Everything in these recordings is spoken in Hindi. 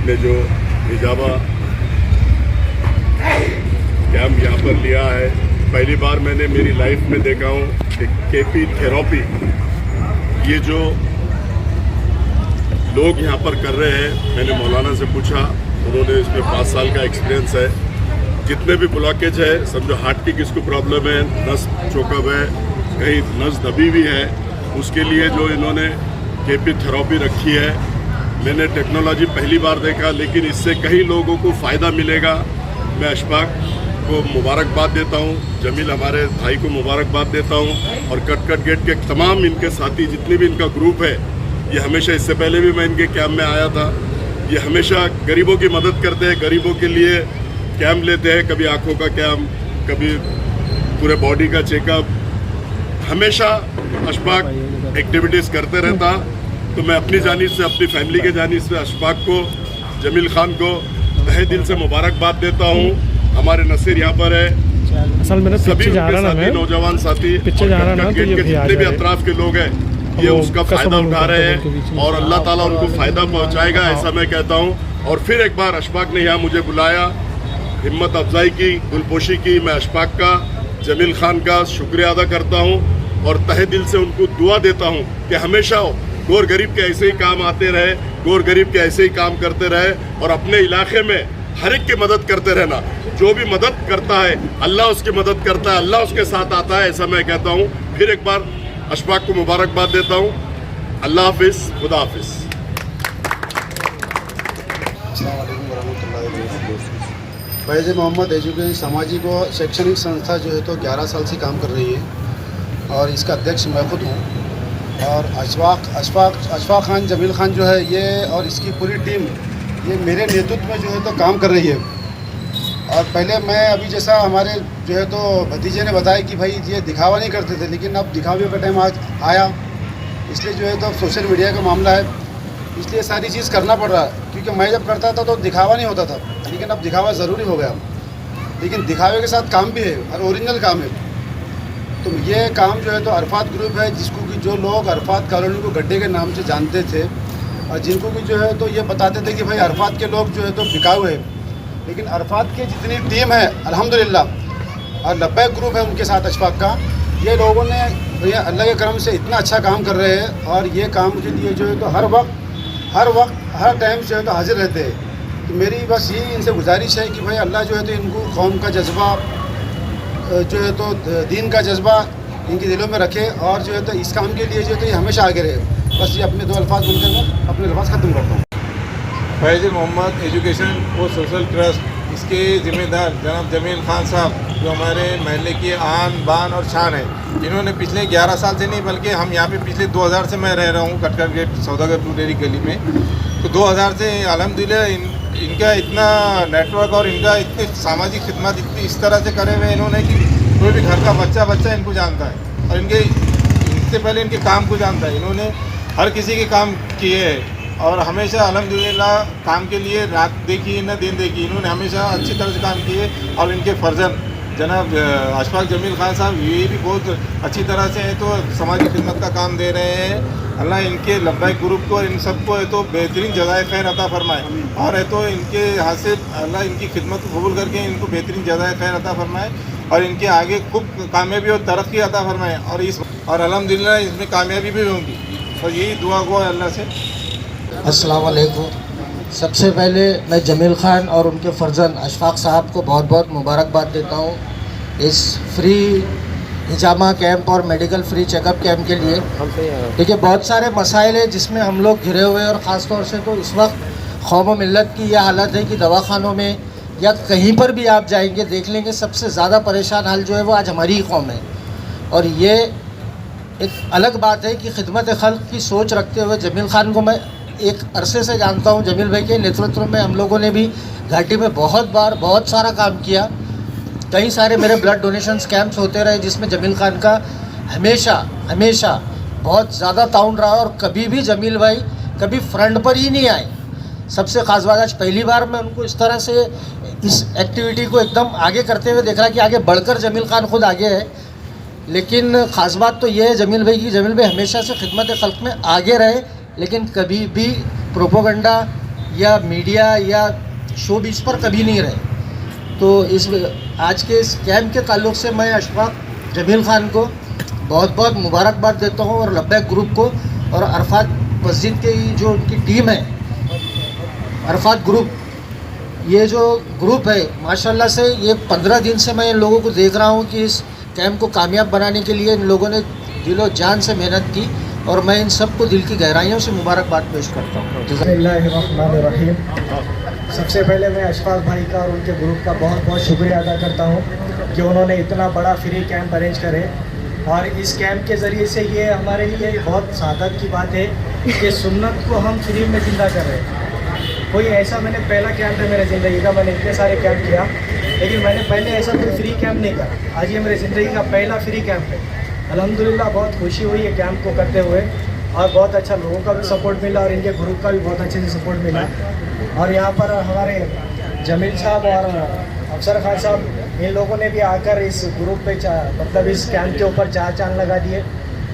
ने जो हिजाबा कैंप यहाँ पर लिया है, पहली बार मैंने मेरी लाइफ में देखा हूँ कि केपी थेरेपी ये जो लोग यहाँ पर कर रहे हैं। मैंने मौलाना से पूछा, उन्होंने इसमें 5 साल का एक्सपीरियंस है। जितने भी ब्लॉकेज है, समझो हार्ट की किसको प्रॉब्लम है, नस चोकअप है, कहीं नस दबी हुई है, उसके लिए जो इन्होंने केपी थेरेपी रखी है, मैंने टेक्नोलॉजी पहली बार देखा, लेकिन इससे कई लोगों को फ़ायदा मिलेगा। मैं अशफाक को मुबारकबाद देता हूँ, जमील हमारे भाई को मुबारकबाद देता हूँ, और कट गेट के तमाम इनके साथी जितने भी इनका ग्रुप है, ये हमेशा, इससे पहले भी मैं इनके कैंप में आया था, ये हमेशा गरीबों की मदद करते हैं, गरीबों के लिए कैंप लेते हैं, कभी आँखों का कैंप, कभी पूरे बॉडी का चेकअप, हमेशा अशफाक एक्टिविटीज़ करते रहता। तो मैं अपनी जानिब से, अपनी फैमिली के जानिब से अशफाक को, जमील खान को तहे दिल से मुबारकबाद देता हूँ। हमारे नसीर यहाँ पर है, असल में सभी उनके साथी, नौजवान साथी और गेट के जितने भी अतराफ के लोग हैं, ये उसका फ़ायदा उठा रहे हैं और अल्लाह ताला उनको फ़ायदा पहुँचाएगा, ऐसा मैं कहता हूँ। और फिर एक बार अशफाक ने यहाँ मुझे बुलाया, हिम्मत अफजाई की, गुलपोशी की, मैं अशफाक का, जमील खान का शुक्रिया अदा करता हूँ और तहे दिल से उनको दुआ देता हूँ कि हमेशा गोर गरीब के ऐसे ही काम आते रहे, गोर गरीब के ऐसे ही काम करते रहे और अपने इलाके में हर एक की मदद करते रहना। जो भी मदद करता है, अल्लाह उसकी मदद करता है, अल्लाह उसके साथ आता है, ऐसा मैं कहता हूँ। फिर एक बार अशफाक को मुबारकबाद देता हूँ। अल्लाह हाफिज़, खुदा हाफिज़। फैज़ मोहम्मद एजुकेशन सामाजिक व शैक्षणिक संस्था जो है तो 11 साल से काम कर रही है और इसका अध्यक्ष मैं खुद हूँ। और अशफाक खान, जमील खान जो है ये और इसकी पूरी टीम ये मेरे नेतृत्व में जो है तो काम कर रही है। और पहले मैं अभी जैसा हमारे जो है तो भतीजे ने बताया कि भाई ये दिखावा नहीं करते थे, लेकिन अब दिखावे का टाइम आज आया, इसलिए जो है तो सोशल मीडिया का मामला है, इसलिए सारी चीज़ करना पड़ रहा है। क्योंकि मैं जब करता था तो दिखावा नहीं होता था, लेकिन अब दिखावा ज़रूरी हो गया। लेकिन दिखावे के साथ काम भी है और ओरिजिनल काम है। तो ये काम जो है तो अरफात ग्रुप है, जिसको कि जो लोग अरफात कॉलोनी को गड्ढे के नाम से जानते थे और जिनको कि जो है तो ये बताते थे कि भाई अरफात के लोग जो है तो बिकाऊ है, लेकिन अरफात की जितनी टीम है अल्हम्दुलिल्लाह और लब्बैक ग्रुप है उनके साथ अशफाक का, ये लोगों ने भैया अल्लाह के करम से इतना अच्छा काम कर रहे हैं और ये काम के लिए जो है तो हर वक्त हर टाइम जो है तो हाजिर रहते हैं। तो मेरी बस यही इनसे गुजारिश है कि भाई अल्लाह जो है तो इनको कौम का जज्बा जो है तो दीन का जज्बा इनके दिलों में रखे और जो है तो इस काम के लिए जो है तो ये हमेशा आगे रहे। बस ये अपने 2 अल्फाज बोलकर मैं अपने अल्फाज ख़त्म करता हूँ। फैज़ मोहम्मद एजुकेशन व सोशल ट्रस्ट, इसके ज़िम्मेदार जनाब जमील खान साहब, जो हमारे महल्ले की आन बान और शान है, इन्होंने पिछले 11 साल से नहीं बल्कि हम यहाँ पे पिछले 2000 से मैं रह रहा हूँ कटकर गेट सौदागर टू डेरी गली में। तो 2000 से अल्हम्दुलिल्लाह इनका इतना नेटवर्क और इनका इतनी सामाजिक खिदमत इतनी इस तरह से करे हुए इन्होंने कि कोई भी घर का बच्चा इनको जानता है और इनसे पहले इनके काम को जानता है। इन्होंने हर किसी के काम किए हैं और हमेशा अल्हम्दुलिल्लाह काम के लिए रात देखी न दिन देखी, इन्होंने हमेशा अच्छी तरह से काम किए। और इनके फर्जन जनाब अशफाक जमील खान साहब ये भी बहुत अच्छी तरह से है तो समाजी खिदमत का काम दे रहे हैं। अल्लाह इनके लब्बैक ग्रुप को, इन सबको है तो बेहतरीन जज़ाए खैर अता फरमाए और है तो इनके यहाँ से अल्लाह इनकी खिदमत को कबूल करके इनको बेहतरीन जज़ाए खैर अता फरमाए और इनके आगे खूब कामयाबी और तरक्की अता फरमाए और अल्हम्दुलिल्लाह इसमें कामयाबी भी होंगी और यही दुआ गो अल्लाह से। अस्सलाम वालेकुम। सबसे पहले मैं जमील खान और उनके फर्जन अशफाक साहब को बहुत बहुत मुबारकबाद देता हूँ इस फ्री हिजामा कैंप और मेडिकल फ्री चेकअप कैंप के लिए। देखिए बहुत सारे मसाइल हैं जिसमें हम लोग घिरे हुए और ख़ास तौर से तो इस वक्त कौम मिल्लत की यह हालत है कि दवाखानों में या कहीं पर भी आप जाएंगे देख लेंगे सबसे ज़्यादा परेशान हाल जो है वो आज हमारी ही कौम है। और ये एक अलग बात है कि खिदमत खल्क़ की सोच रखते हुए जमील खान को मैं एक अरसे से जानता हूँ। जमील भाई के नेतृत्व में हम लोगों ने भी घाटी में बहुत सारा काम किया। कई सारे मेरे ब्लड डोनेशंस कैंप्स होते रहे जिसमें जमील खान का हमेशा बहुत ज़्यादा ताउन रहा और कभी भी जमील भाई कभी फ्रंट पर ही नहीं आए। सबसे ख़ास बात आज पहली बार मैं उनको इस तरह से इस एक्टिविटी को एकदम आगे करते हुए देख रहा कि आगे बढ़कर जमील खान खुद आगे है। लेकिन ख़ास बात तो ये है जमील भाई की, जमील भाई हमेशा से खिदमत खल्क़ में आगे रहे, लेकिन कभी भी प्रोपोगंडा या मीडिया या शोबिज़ पर कभी नहीं रहे। तो इस आज के इस कैंप के ताल्लुक़ से मैं अशफाक जमील ख़ान को बहुत बहुत मुबारकबाद देता हूँ, और लब्बैक ग्रुप को, और अरफात मस्जिद की जो उनकी टीम है अरफात ग्रुप, ये जो ग्रुप है माशाल्लाह से, ये 15 दिन से मैं इन लोगों को देख रहा हूँ कि इस कैंप को कामयाब बनाने के लिए इन लोगों ने दिलो जान से मेहनत की, और मैं इन सबको दिल की गहराइयों से मुबारकबाद पेश करता हूँ। बिस्मिल्लाहिर्रहमानिर्रहीम। सबसे पहले मैं अशफाक भाई का और उनके ग्रुप का बहुत बहुत शुक्रिया अदा करता हूँ कि उन्होंने इतना बड़ा फ्री कैंप अरेंज करे, और इस कैंप के ज़रिए से ये हमारे लिए बहुत सादत की बात है कि सुन्नत को हम फ्री में ज़िंदा कर रहे हैं। कोई ऐसा, मैंने पहला कैंप है मेरे ज़िंदगी का, मैंने इतने सारे कैंप किया लेकिन मैंने पहले ऐसा कोई फ्री कैंप नहीं करा। आज ये मेरे ज़िंदगी का पहला फ्री कैंप है। अल्हम्दुलिल्लाह बहुत खुशी हुई है कैंप को करते हुए, और बहुत अच्छा लोगों का भी सपोर्ट मिला और इनके ग्रुप का भी बहुत अच्छे से सपोर्ट मिला। और यहाँ पर हमारे जमील साहब और अफसर खान साहब, इन लोगों ने भी आकर इस ग्रुप पे मतलब इस कैंप के ऊपर 4 चांद लगा दिए।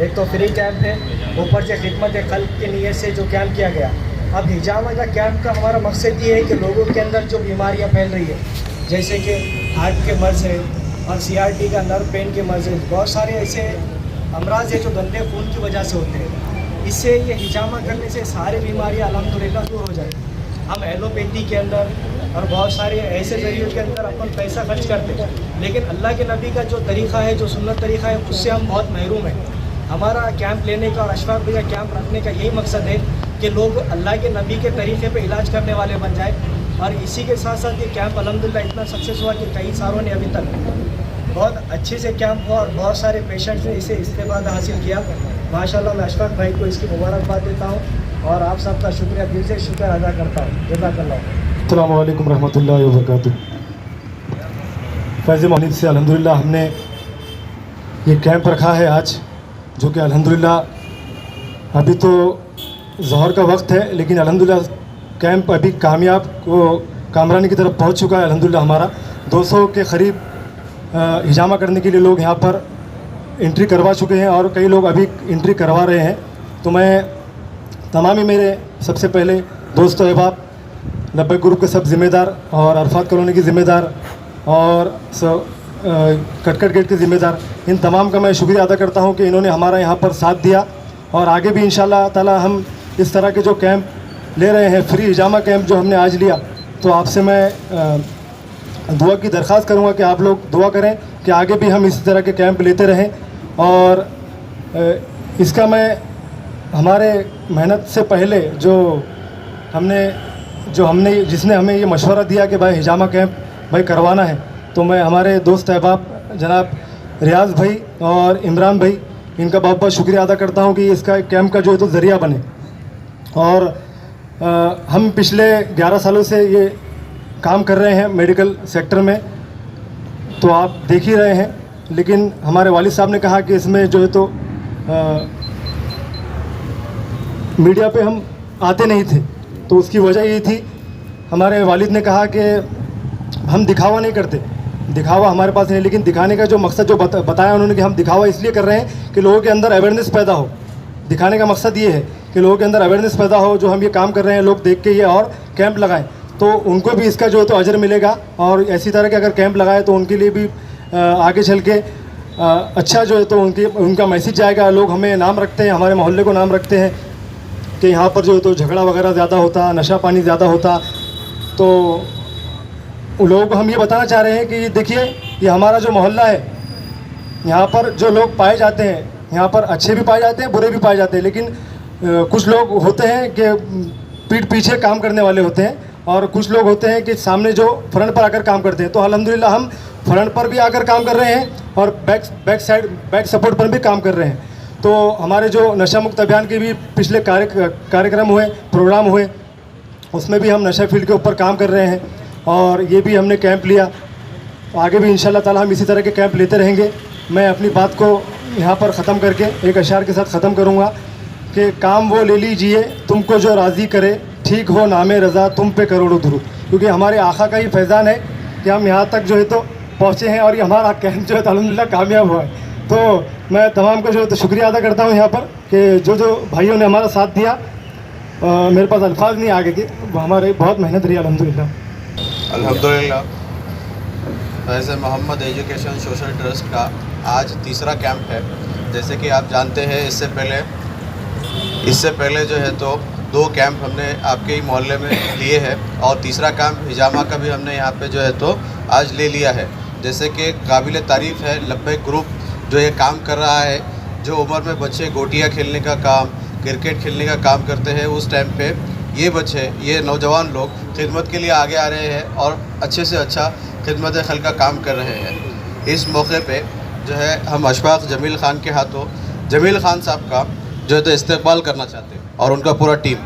एक तो फ्री कैंप है, ऊपर से खिदमत खल्क के नियत से जो कैंप किया गया। अब हिजामा का कैंप का हमारा मकसद ये है कि लोगों के अंदर जो बीमारियाँ फैल रही है, जैसे कि हार्ट के मर्ज़ है और CRT का नर्व पेन के मर्ज़ है, बहुत सारे ऐसे अमराज है जो गंदे खून की वजह से होते हैं। इससे ये हिजामा करने से सारी बीमारियाँ अल्हम्दुलिल्लाह दूर हो जाएगी। हम एलोपैथी के अंदर और बहुत सारे ऐसे ज़रियों के अंदर अपन पैसा खर्च करते हैं, लेकिन अल्लाह के नबी का जो तरीक़ा है, जो सुन्नत तरीक़ा है, उससे हम बहुत महरूम हैं। हमारा कैंप लेने का और अशफाक भाई का कैंप रखने का यही मकसद है कि लोग अल्लाह के नबी के तरीक़े पे इलाज करने वाले बन जाए। और इसी के साथ साथ ये कैंप अल्हम्दुलिल्लाह इतना सक्सेस हुआ कि कई सालों ने अभी तक बहुत अच्छे से कैंप हुआ और बहुत सारे पेशेंट्स ने इसे इस्तेमाल हासिल किया। माशाल्लाह मैं अशफाक भाई को इसकी मुबारकबाद देता हूँ और आप सबका शुक्रिया, दिल से शुक्र अदा करता हूँ। जज़ाकल्लाह। अस्सलामु अलैकुम रहमतुल्लाहि व बरकातुहू। फैज़ मौलिद से अल्हम्दुलिल्लाह हमने ये कैंप रखा है आज, जो कि अल्हम्दुलिल्लाह अभी तो ज़ोहर का वक्त है, लेकिन अल्हम्दुलिल्लाह कैंप अभी कामरानी की तरफ पहुंच चुका है। अल्हम्दुलिल्लाह हमारा 200 के करीब हिजामा करने के लिए लोग यहाँ पर एंट्री करवा चुके हैं और कई लोग अभी एंट्री करवा रहे हैं। तो मैं तमाम ही मेरे सबसे पहले दोस्त अहबाब, लब्बैक ग्रुप के सब ज़िम्मेदार और अरफात कॉलोनी की ज़िम्मेदार और कटकट गेट के ज़िम्मेदार, इन तमाम का मैं शुक्रिया अदा करता हूँ कि इन्होंने हमारा यहाँ पर साथ दिया। और आगे भी इंशाअल्लाह ताला हम इस तरह के जो कैंप ले रहे हैं, फ्री हिजामा कैंप जो हमने आज लिया, तो आपसे मैं दुआ की दरख्वास्त करूँगा कि आप लोग दुआ करें कि आगे भी हम इसी तरह के कैंप लेते रहें। और इसका मैं हमारे मेहनत से पहले जिसने हमें ये मशवरा दिया कि भाई हिजामा कैंप भाई करवाना है, तो मैं हमारे दोस्त अहबाब जनाब रियाज भाई और इमरान भाई, इनका बहुत बहुत शुक्रिया अदा करता हूँ कि इसका कैंप का जो है तो ज़रिया बने। और हम पिछले 11 सालों से ये काम कर रहे हैं मेडिकल सेक्टर में, तो आप देख ही रहे हैं। लेकिन हमारे वालिद साहब ने कहा कि इसमें जो है तो मीडिया पे हम आते नहीं थे, तो उसकी वजह ये थी, हमारे वालिद ने कहा कि हम दिखावा नहीं करते, दिखावा हमारे पास नहीं, लेकिन दिखाने का जो मकसद जो बताया उन्होंने कि हम दिखावा इसलिए कर रहे हैं कि लोगों के अंदर अवेयरनेस पैदा हो। दिखाने का मकसद ये है कि लोगों के अंदर अवेयरनेस पैदा हो, जो हम ये काम कर रहे हैं लोग देख के ये और कैंप लगाएं, तो उनको भी इसका जो है तो अजर मिलेगा। और इसी तरह के अगर कैंप लगाए तो उनके लिए भी आगे चल के अच्छा जो है तो उनका मैसेज जाएगा। लोग हमें नाम रखते हैं, हमारे मोहल्ले को नाम रखते हैं कि यहाँ पर जो है तो झगड़ा वगैरह ज़्यादा होता, नशा पानी ज़्यादा होता। तो उन लोगों को हम ये बताना चाह रहे हैं कि देखिए, ये हमारा जो मोहल्ला है, यहाँ पर जो लोग पाए जाते हैं, यहाँ पर अच्छे भी पाए जाते हैं, बुरे भी पाए जाते हैं, लेकिन कुछ लोग होते हैं कि पीठ पीछे काम करने वाले होते हैं, और कुछ लोग होते हैं कि सामने जो फ्रंट पर आकर काम करते हैं। तो अल्हम्दुलिल्लाह हम फ्रंट पर भी आकर काम कर रहे हैं और बैक सपोर्ट पर भी काम कर रहे हैं। तो हमारे जो नशा मुक्त अभियान के भी पिछले कार्यक्रम हुए, प्रोग्राम हुए, उसमें भी हम नशा फील्ड के ऊपर काम कर रहे हैं और ये भी हमने कैंप लिया। आगे भी इंशाल्लाह ताला हम इसी तरह के कैंप लेते रहेंगे। मैं अपनी बात को यहाँ पर ख़त्म करके एक अशार के साथ ख़त्म करूँगा कि काम वो ले लीजिए तुमको जो राज़ी करे, ठीक हो नामे रज़ा तुम पे करोड़ों दुरूद। क्योंकि हमारे आका का ही फैज़ान है कि हम यहाँ तक जो है तो पहुँचे हैं और ये हमारा कैंप जो है तो अल्हम्दुलिल्लाह कामयाब हुआ है। तो मैं तमाम को जो है तो शुक्रिया अदा करता हूँ यहाँ पर कि जो भाइयों ने हमारा साथ दिया। मेरे पास अल्फाज नहीं आगे के, हमारे बहुत मेहनत रही अल्हम्दुलिल्लाह। अल्हम्दुलिल्लाह। वैसे मोहम्मद एजुकेशन सोशल ट्रस्ट का आज तीसरा कैंप है। जैसे कि आप जानते हैं इससे पहले जो है तो 2 कैंप हमने आपके ही मोहल्ले में लिए हैं और तीसरा कैंप हिजामा का भी हमने यहाँ पे जो है तो आज ले लिया है। जैसे कि काबिल तारीफ़ है लब्बैक ग्रुप जो ये काम कर रहा है, जो उम्र में बच्चे गोटियाँ खेलने का काम, क्रिकेट खेलने का काम करते हैं, उस टाइम पे ये बच्चे, ये नौजवान लोग खिदमत के लिए आगे आ रहे हैं और अच्छे से अच्छा खिदमत खल का काम कर रहे हैं। इस मौके पे जो है हम अशफाक जमील ख़ान के हाथों जमील ख़ान साहब का जो है तो इस्तकबाल करना चाहते हैं और उनका पूरा टीम।